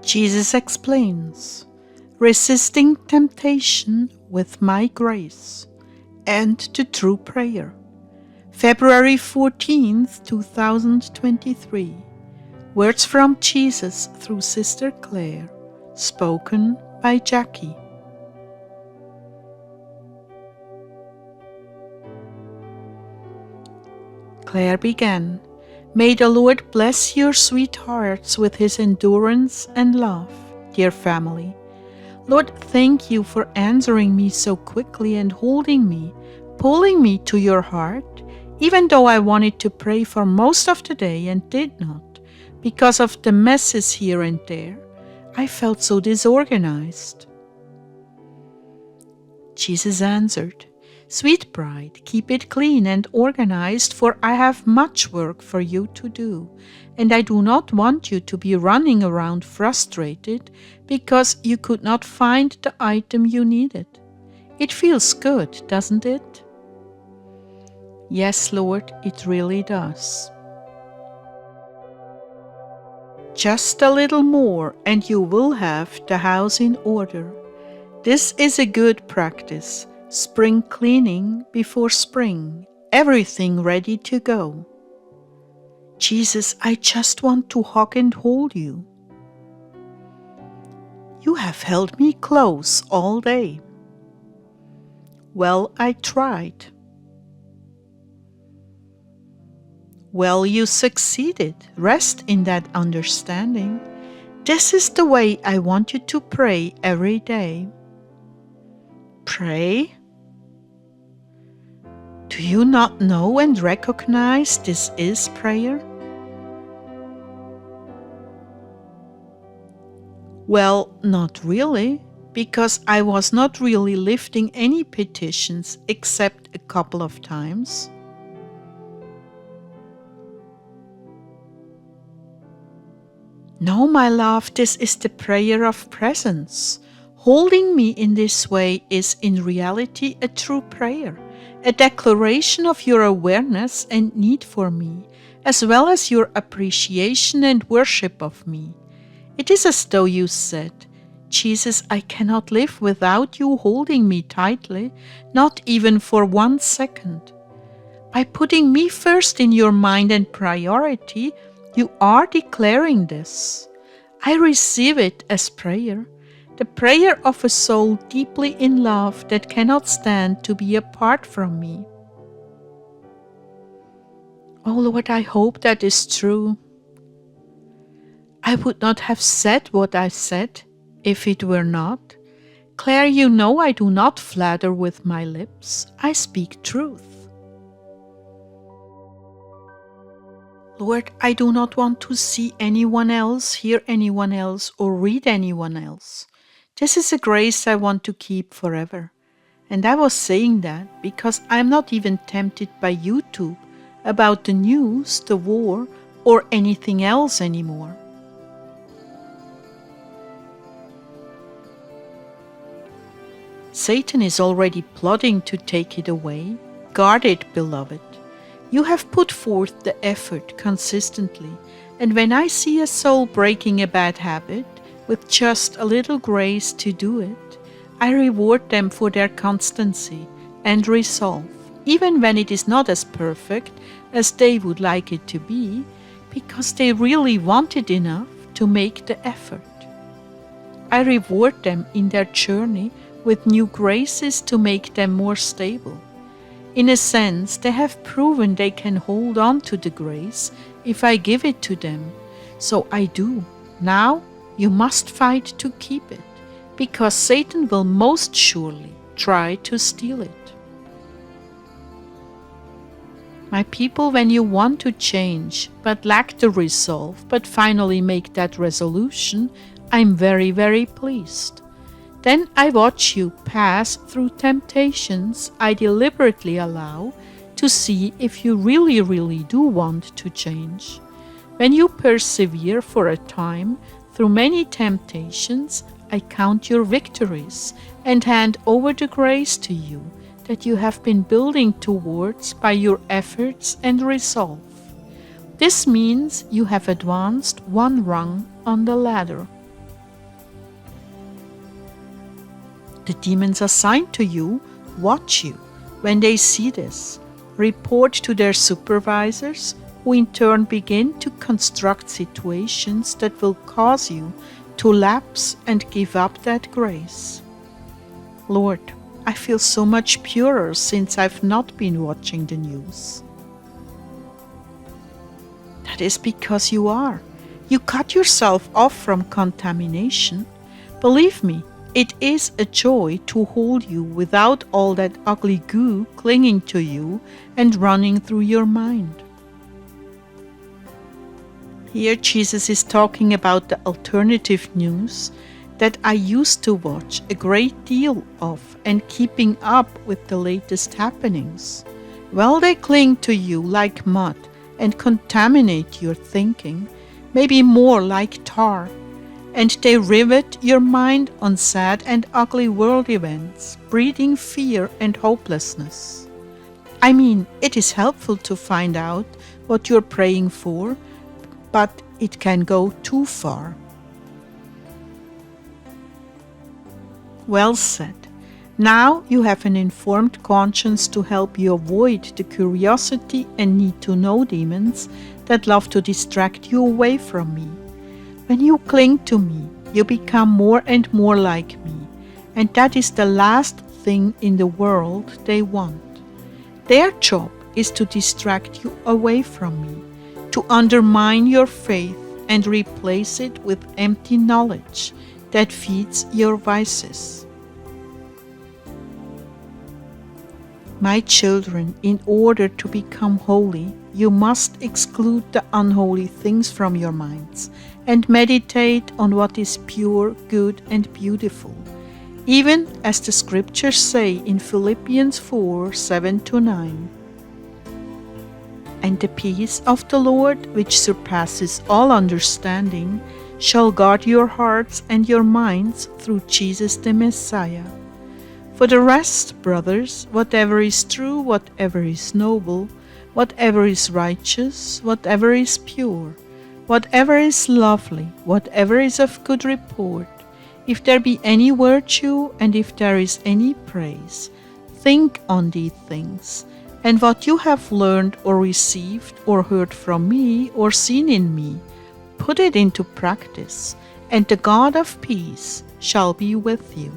Jesus explains, resisting temptation with my grace, and to true prayer. February 14th, 2023. Words from Jesus through Sister Clare, spoken by Jackie. Clare began, "May the Lord bless your sweet hearts with His endurance and love, dear family. Lord, thank you for answering me so quickly and holding me, pulling me to your heart, even though I wanted to pray for most of the day and did not, because of the messes here and there. I felt so disorganized." Jesus answered, "Sweet bride, keep it clean and organized, for I have much work for you to do, and I do not want you to be running around frustrated because you could not find the item you needed. It feels good, doesn't it?" "Yes, Lord, it really does." Just a little more and you will have the house in order. This is a good practice. Spring cleaning before spring, everything ready to go. "Jesus, I just want to hug and hold you." "You have held me close all day." "Well, I tried." "Well, you succeeded. Rest in that understanding. This is the way I want you to pray every day." Pray? Do you not know and recognize this is prayer? Well, not really, because I was not really lifting any petitions except a couple of times. No, my love, this is the prayer of presence. Holding me in this way is in reality a true prayer, a declaration of your awareness and need for me, as well as your appreciation and worship of me. It is as though you said, "Jesus, I cannot live without you holding me tightly, not even for 1 second." By putting me first in your mind and priority, you are declaring this. I receive it as prayer. The prayer of a soul deeply in love that cannot stand to be apart from me. Oh Lord, I hope that is true. I would not have said what I said if it were not. Clare, you know I do not flatter with my lips. I speak truth. Lord, I do not want to see anyone else, hear anyone else, or read anyone else. This is a grace I want to keep forever. And I was saying that because I'm not even tempted by YouTube about the news, the war, or anything else anymore. Satan is already plotting to take it away. Guard it, beloved. You have put forth the effort consistently, and when I see a soul breaking a bad habit, with just a little grace to do it, I reward them for their constancy and resolve, even when it is not as perfect as they would like it to be, because they really want it enough to make the effort. I reward them in their journey with new graces to make them more stable. In a sense, they have proven they can hold on to the grace if I give it to them. So I do. Now, you must fight to keep it, because Satan will most surely try to steal it. My people, when you want to change, but lack the resolve, but finally make that resolution, I'm very, very pleased. Then I watch you pass through temptations I deliberately allow to see if you really, really do want to change. When you persevere for a time through many temptations, I count your victories and hand over the grace to you that you have been building towards by your efforts and resolve. This means you have advanced one rung on the ladder. The demons assigned to you watch you. When they see this, report to their supervisors, who in turn begin to construct situations that will cause you to lapse and give up that grace. Lord, I feel so much purer since I've not been watching the news. That is because you are. You cut yourself off from contamination. Believe me, it is a joy to hold you without all that ugly goo clinging to you and running through your mind. Here Jesus is talking about the alternative news that I used to watch a great deal of and keeping up with the latest happenings. Well, they cling to you like mud and contaminate your thinking, maybe more like tar, and they rivet your mind on sad and ugly world events, breeding fear and hopelessness. I mean, it is helpful to find out what you're praying for, but it can go too far. Well said. Now you have an informed conscience to help you avoid the curiosity and need to know demons that love to distract you away from me. When you cling to me, you become more and more like me, and that is the last thing in the world they want. Their job is to distract you away from me, to undermine your faith and replace it with empty knowledge that feeds your vices. My children, in order to become holy, you must exclude the unholy things from your minds and meditate on what is pure, good, and beautiful, even as the scriptures say in Philippians 4:7-9. And the peace of the Lord, which surpasses all understanding, shall guard your hearts and your minds through Jesus the Messiah. For the rest, brothers, whatever is true, whatever is noble, whatever is righteous, whatever is pure, whatever is lovely, whatever is of good report, if there be any virtue and if there is any praise, think on these things. And what you have learned or received or heard from me or seen in me, put it into practice, and the God of peace shall be with you.